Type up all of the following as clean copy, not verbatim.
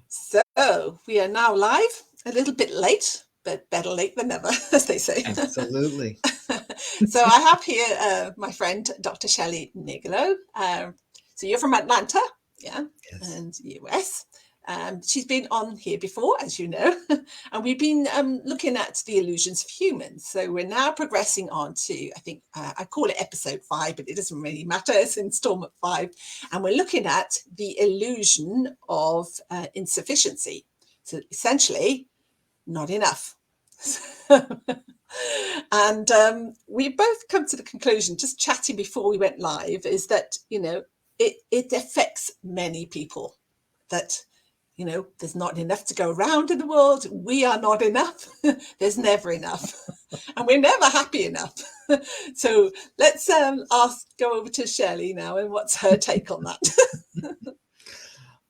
So we are now live, a little bit late, but better late than never, as they say. Absolutely. So I have here my friend, Dr. Shelley Negelow. So you're from Atlanta, yeah, Yes. and US. She's been on here before, as you know, and we've been looking at the illusions of humans. So we're now progressing on to, I think, I call it episode 5, but it doesn't really matter. It's installment 5. And we're looking at the illusion of insufficiency. So essentially, not enough. And we both come to the conclusion, just chatting before we went live, is that, it affects many people. That, there's not enough to go around in the world. We are not enough. There's never enough. And we're never happy enough. So let's go over to Shelley now, and what's her take on that?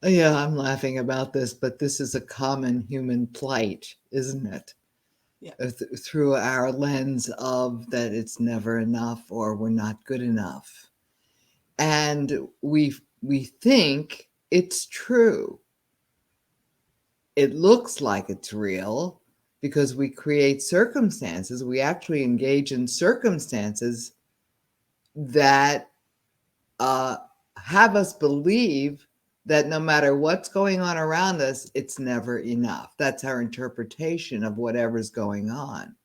Yeah, I'm laughing about this, but this is a common human plight, isn't it? Yeah. Through our lens of that it's never enough or we're not good enough. And we think it's true. It looks like it's real because we create circumstances. We actually engage in circumstances that have us believe that no matter what's going on around us, it's never enough. That's our interpretation of whatever's going on.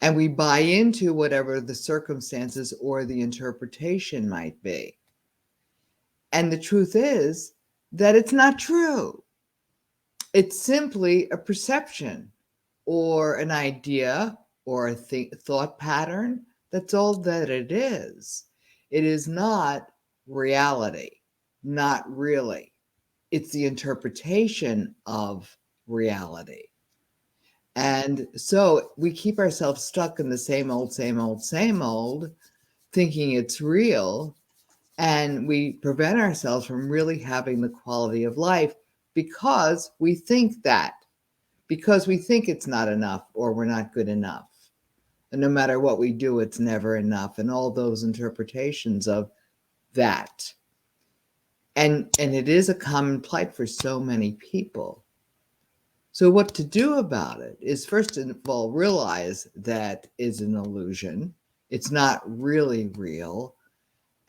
And we buy into whatever the circumstances or the interpretation might be. And the truth is that it's not true. It's simply a perception or an idea or a thought pattern. That's all that it is. It is not reality, not really. It's the interpretation of reality. And so we keep ourselves stuck in the same old, same old, same old, thinking it's real. And we prevent ourselves from really having the quality of life because we think that, because we think it's not enough or we're not good enough. And no matter what we do, it's never enough. And all those interpretations of that. And it is a common plight for so many people. So what to do about it is first of all, realize that is an illusion. It's not really real.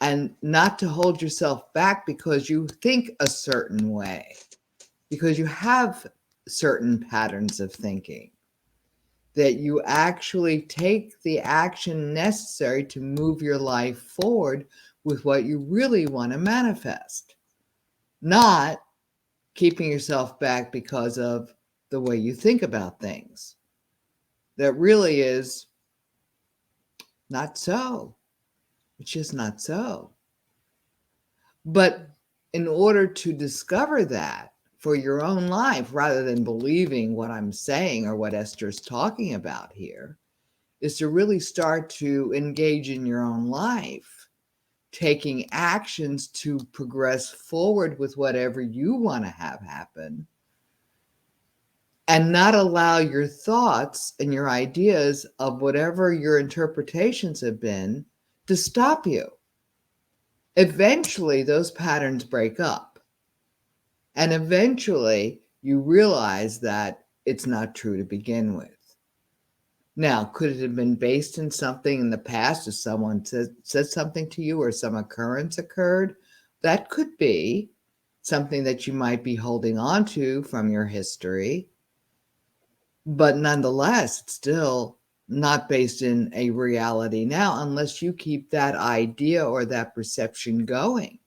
And not to hold yourself back because you think a certain way, because you have certain patterns of thinking, that you actually take the action necessary to move your life forward with what you really want to manifest, not keeping yourself back because of the way you think about things. That really is not so. It's just not so. But in order to discover that for your own life, rather than believing what I'm saying or what Esther's talking about here, is to really start to engage in your own life, taking actions to progress forward with whatever you want to have happen, and not allow your thoughts and your ideas of whatever your interpretations have been to stop you. Eventually, those patterns break up. And eventually, you realize that it's not true to begin with. Now, could it have been based in something in the past, if someone said something to you or some occurrence occurred? That could be something that you might be holding on to from your history. But nonetheless, it's still not based in a reality now unless you keep that idea or that perception going.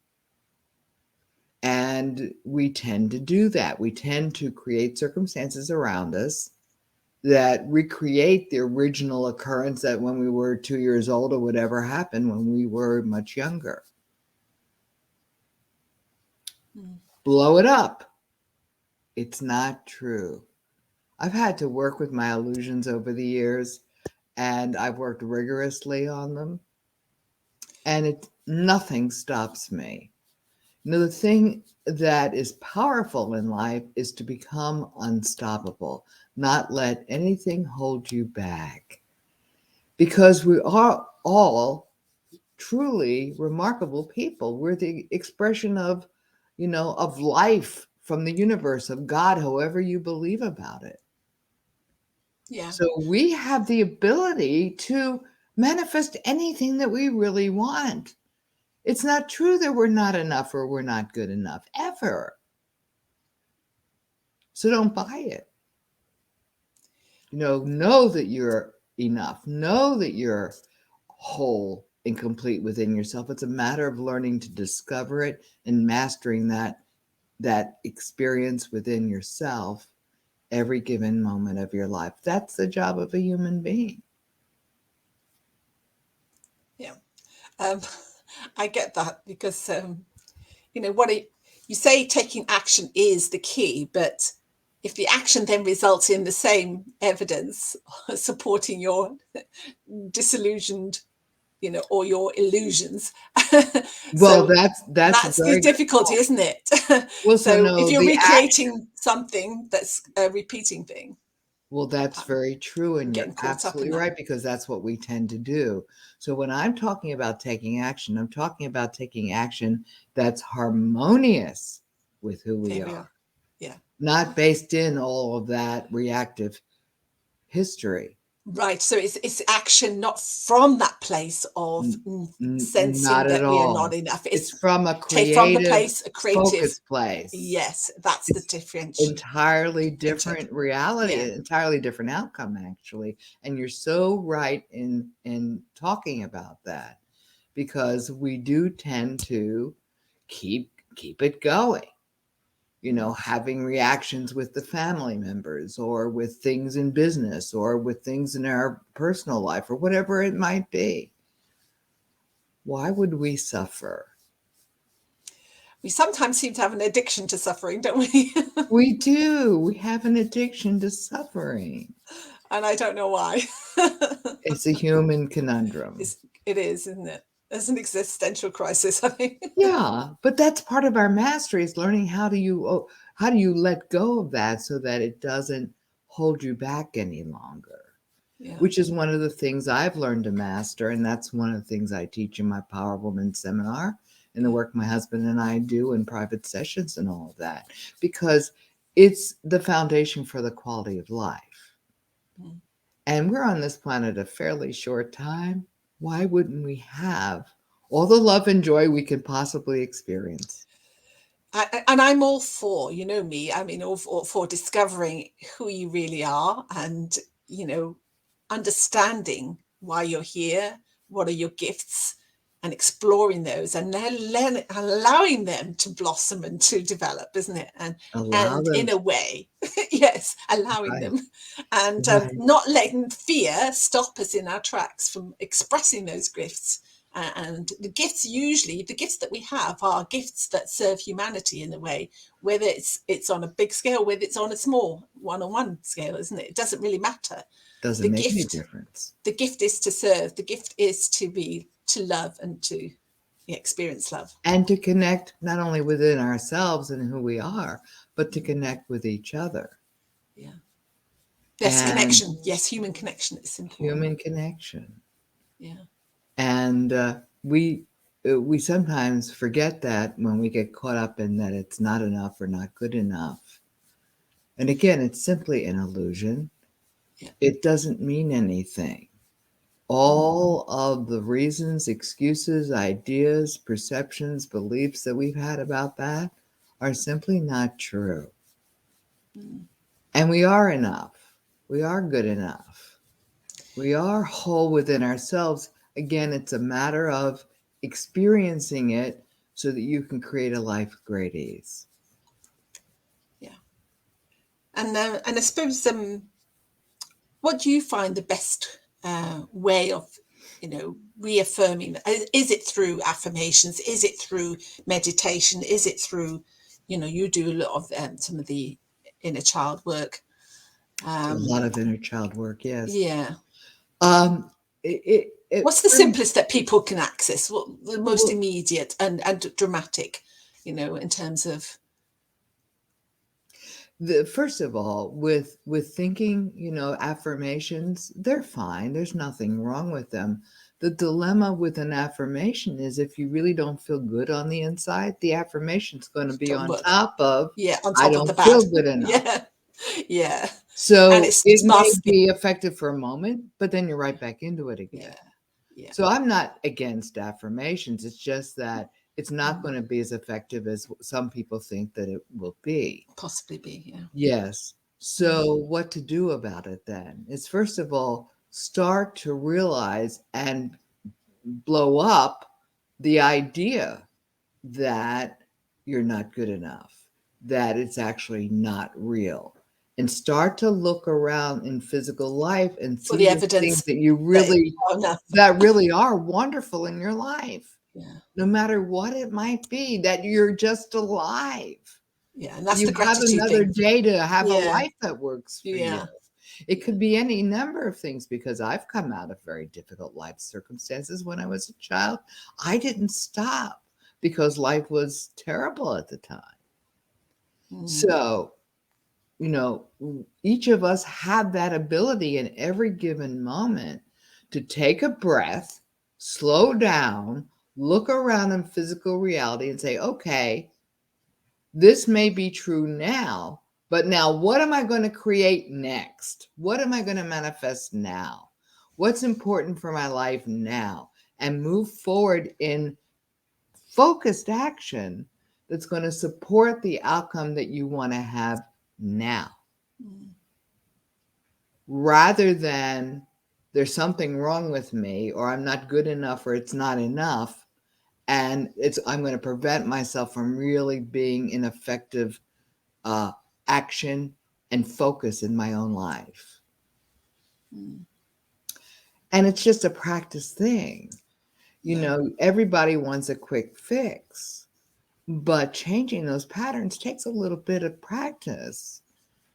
And we tend to do that. We tend to create circumstances around us that recreate the original occurrence that when we were 2 years old or whatever happened when we were much younger. Blow it up. It's not true. I've had to work with my illusions over the years, and I've worked rigorously on them, and nothing stops me. The thing that is powerful in life is to become unstoppable, not let anything hold you back. Because we are all truly remarkable people. We're the expression of, of life from the universe, of God, however you believe about it. Yeah. So we have the ability to manifest anything that we really want. It's not true that we're not enough or we're not good enough, ever. So don't buy it. Know that you're enough. Know that you're whole and complete within yourself. It's a matter of learning to discover it and mastering that experience within yourself every given moment of your life. That's the job of a human being. Yeah. Um, I get that because, what you say taking action is the key, but if the action then results in the same evidence supporting your disillusioned, or your illusions, Well, so that's a that's the very good difficulty, point. isn't it? Well, so So if no, you're the recreating something that's a repeating thing, Well, that's um, very true, I'm and you're getting caught up in absolutely that. right, because that's what we tend to do. So when I'm talking about taking action, I'm talking about taking action that's harmonious with who we There we are, are. Yeah. not based in all of that reactive history. Right. So it's action not from that place of sensing Not at that we are all. not enough. It's It's from a take from the creative place, a creative. focus place. Yes, that's the It's differentiated. entirely different reality, Yeah. an entirely different outcome, actually. And you're so right in talking about that, because we do tend to keep it going, having reactions with the family members, or with things in business, or with things in our personal life, or whatever it might be. Why would we suffer? We sometimes seem to have an addiction to suffering, don't we? We do. We have an addiction to suffering. And I don't know why. It's a human conundrum. it's, it is, isn't it? There's an existential crisis, I think. Yeah, but that's part of our mastery, is learning how do you let go of that so that it doesn't hold you back any longer. Yeah. Which is one of the things I've learned to master, and that's one of the things I teach in my Power Woman seminar, and the work my husband and I do in private sessions and all of that, because it's the foundation for the quality of life. Mm. And we're on this planet a fairly short time. Why wouldn't we have all the love and joy we could possibly experience? And I'm all for, me, I mean, all for discovering who you really are, and, understanding why you're here, what are your gifts, and exploring those, and then allowing them to blossom and to develop, isn't it? And Allow and them in to, a way, yes, allowing right, them, and right. not letting fear stop us in our tracks from expressing those gifts. And the gifts, usually the gifts that we have, are gifts that serve humanity in a way, whether it's on a big scale, whether it's on a small one-on-one scale, isn't it? It doesn't really matter. Doesn't the make any gift difference. the gift is to serve. The gift is to love and to experience love. And to connect not only within ourselves and who we are, but to connect with each other. Yeah. Yes, And connection. Yes, human connection is important. human connection. Yeah. And we sometimes forget that when we get caught up in that it's not enough or not good enough. And again, it's simply an illusion. Yeah. It doesn't mean anything. All of the reasons, excuses, ideas, perceptions, beliefs that we've had about that are simply not true. Mm. And we are enough. We are good enough. We are whole within ourselves. Again, it's a matter of experiencing it so that you can create a life of great ease. Yeah. And I suppose, what do you find the best way of, reaffirming? Is it through affirmations? Is it through meditation? Is it through, you do a lot of some of the inner child work? A lot of inner child work, yes. Yeah. Um, it What's the for, simplest that people can access? What the most well, immediate and dramatic, in terms of. first of all, with thinking, affirmations, they're fine. There's nothing wrong with them. the dilemma with an affirmation is if you really don't feel good on the inside, the affirmation's going to be Don't on work. top of, Yeah, on I top of don't the bad. feel good enough. Yeah. Yeah. And So it's it may masking. be effective for a moment, but then you're right back into it Yeah. again. Yeah. So I'm not against affirmations. It's just that it's not going to be as effective as some people think that it will be. Possibly be. Yeah. Yes. So what to do about it then is, first of all, start to realize and blow up the idea that you're not good enough, that it's actually not real. And start to look around in physical life and For see the the things evidence that you that it's really, not enough. that really are wonderful in your life, Yeah. no matter what it might be, that you're just alive. Yeah. And that's You the have gratitude another thing. day to have a Yeah. life that works for you. Yeah. It could be any number of things, because I've come out of very difficult life circumstances when I was a child. I didn't stop because life was terrible at the time. So, each of us have that ability in every given moment to take a breath, slow down, look around in physical reality and say, okay, this may be true now, but now what am I going to create next? What am I going to manifest now? What's important for my life now? And move forward in focused action that's going to support the outcome that you want to have now, rather than there's something wrong with me, or I'm not good enough, or it's not enough. And I'm going to prevent myself from really being an effective action and focus in my own life. And it's just a practice thing. Everybody wants a quick fix, but changing those patterns takes a little bit of practice,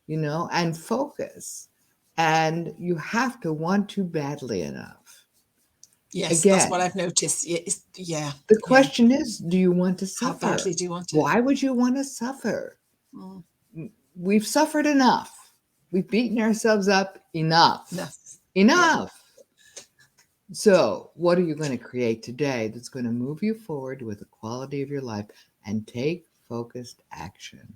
and focus. And you have to want to badly enough. Yes, that's what Again, I've noticed. Yeah. Yeah. the Yeah. question is, do you want to How suffer? badly do you want it? Why would you want to suffer? Mm. We've suffered enough. We've beaten ourselves up enough. Enough. Yeah. Enough. So, what are you going to create today that's going to move you forward with the quality of your life and take focused action?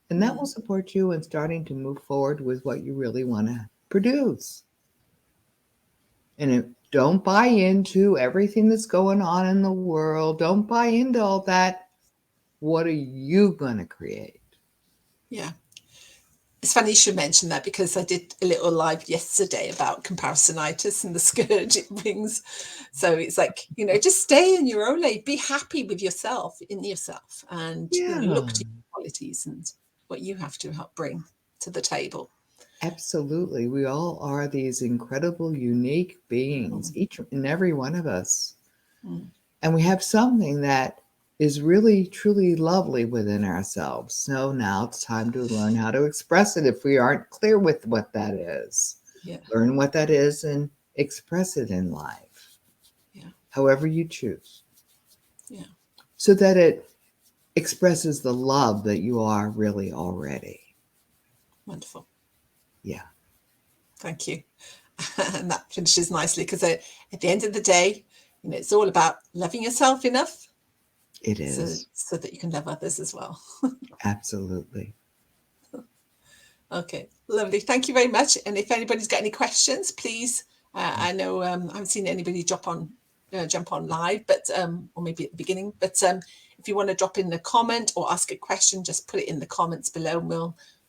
And that will support you in starting to move forward with what you really want to produce. And don't buy into everything that's going on in the world. Don't buy into all that. What are you going to create? Yeah. It's funny you should mention that, because I did a little live yesterday about comparisonitis and the scourge it brings. So it's like, just stay in your own lane, be happy with yourself, and, look Yeah, to your qualities and what you have to help bring to the table. absolutely. We all are these incredible, unique beings, each and every one of us. And we have something that is really, truly lovely within ourselves. So now it's time to learn how to express it if we aren't clear with what that is. Yeah. Learn what that is and express it in life, however you choose. Yeah. So that it expresses the love that you are really already. Wonderful. Yeah. Thank you. And that finishes nicely, because at the end of the day, it's all about loving yourself enough It is. so that you can love others as well. Absolutely. Okay, lovely. Thank you very much. And if anybody's got any questions, please. I know I haven't seen anybody jump on live, but or maybe at the beginning. But if you want to drop in a comment or ask a question, just put it in the comments below, and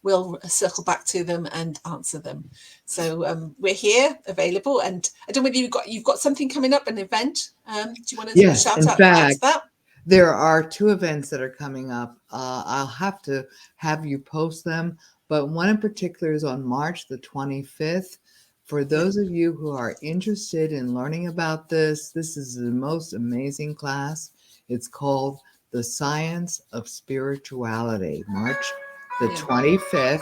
we'll circle back to them and answer them. So we're here, available, and I don't know whether you've got something coming up, an event. Do you want to Yes. shout In out fact, that? there are 2 events that are coming up. I'll have to have you post them, but one in particular is on March the 25th. For those of you who are interested in learning about this is the most amazing class. It's called The Science of Spirituality, March the 25th.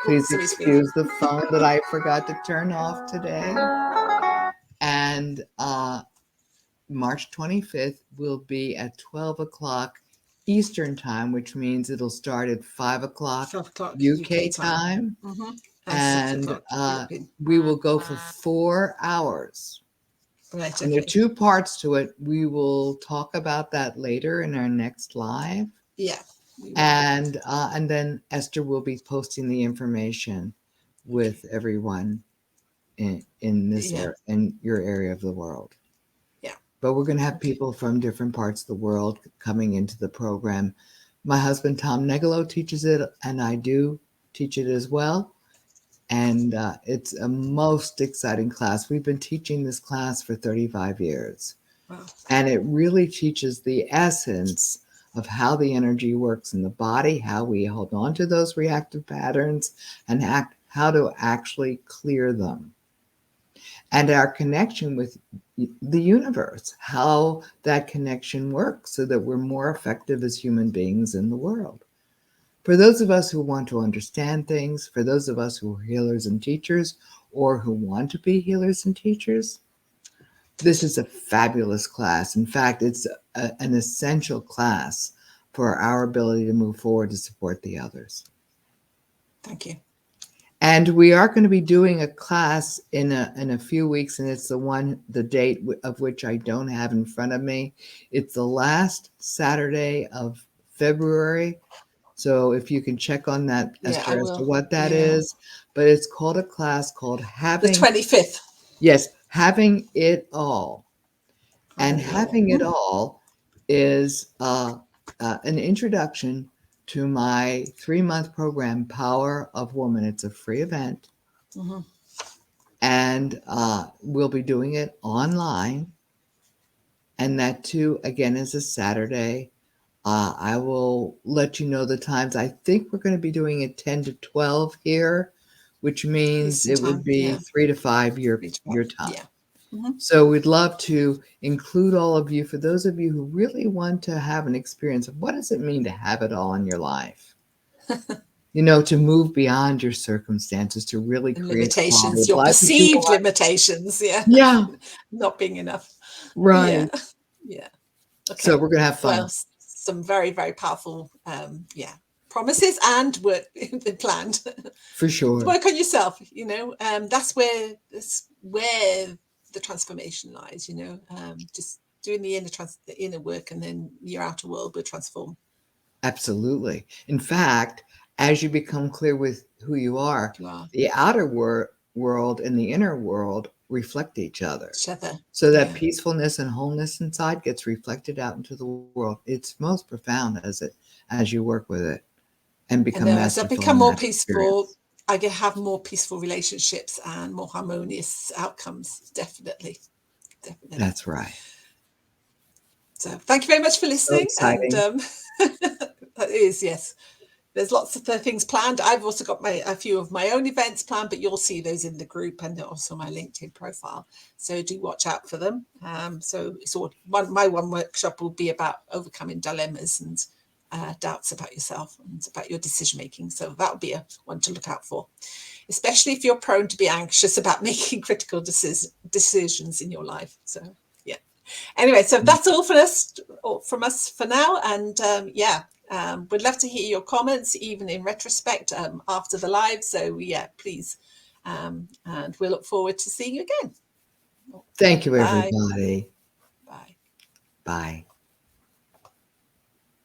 Please excuse the phone that I forgot to turn off today. And March 25th will be at 12 o'clock Eastern time, which means it'll start at 5 o'clock UK time. And we will go for 4 hours. Right. And there are Okay. 2 parts to it. We will talk about that later in our next live. Yeah, we will. And then Esther will be posting the information Okay. with everyone in this Yeah. area, in your area of the world. Yeah. But we're going to have Okay. people from different parts of the world coming into the program. My husband, Tom Negelow, teaches it, and I do teach it as well. And it's a most exciting class. We've been teaching this class for 35 years. Wow. And it really teaches the essence of how the energy works in the body, how we hold on to those reactive patterns, and how to actually clear them. And our connection with the universe, how that connection works so that we're more effective as human beings in the world. For those of us who want to understand things, for those of us who are healers and teachers, or who want to be healers and teachers, this is a fabulous class. In fact, it's an essential class for our ability to move forward to support the others. Thank you. And we are going to be doing a class in a few weeks, and it's the date of which I don't have in front of me. It's the last Saturday of February. So if you can check on that, Yeah, I Esther, as to will. what that Yeah. is. But it's called a class called The Having, 25th. yes, Having It All. And Having it all. Having It All is an introduction to my 3-month program, Power of Woman. It's a free event. Mm-hmm. And we'll be doing it online. And that too, again, is a Saturday. I will let you know the times. I think we're going to be doing it 10 to 12 here, which means Eastern it would time. be Yeah. 3 to 5 your Reach out. time. Yeah. Mm-hmm. So we'd love to include all of you. For those of you who really want to have an experience of what does it mean to have it all in your life? To move beyond your circumstances, to really And create the quality limitations, of your life that you perceived want. limitations. Yeah. Yeah, Not being enough. Yeah. right. Yeah. So Okay. we're going to have Well, fun. some very, very powerful, yeah, promises and work planned. For sure. Work on yourself. That's where the transformation lies. Just doing the inner work, and then your outer world will transform. Absolutely. In fact, as you become clear with who you are, You are the outer world and the inner world reflect each other. each other. So that Yeah. peacefulness and wholeness inside gets reflected out into the world. It's most profound as you work with it and And become then as I masterful become in more that peaceful, experience. I can have more peaceful relationships and more harmonious outcomes. Definitely. Definitely. That's right. So thank you very much for So listening. And exciting. that is, yes. There's lots of things planned. I've also got a few of my own events planned, but you'll see those in the group and also my LinkedIn profile. So do watch out for them. So it's all my one workshop will be about overcoming dilemmas and doubts about yourself and about your decision making. So that'll be a one to look out for, especially if you're prone to be anxious about making critical decisions in your life. So yeah. Anyway, so that's all from us for now. And we'd love to hear your comments, even in retrospect, after the live. So yeah, please. And we'll look forward to seeing you again. Thank you, Bye. everybody. Bye. Bye.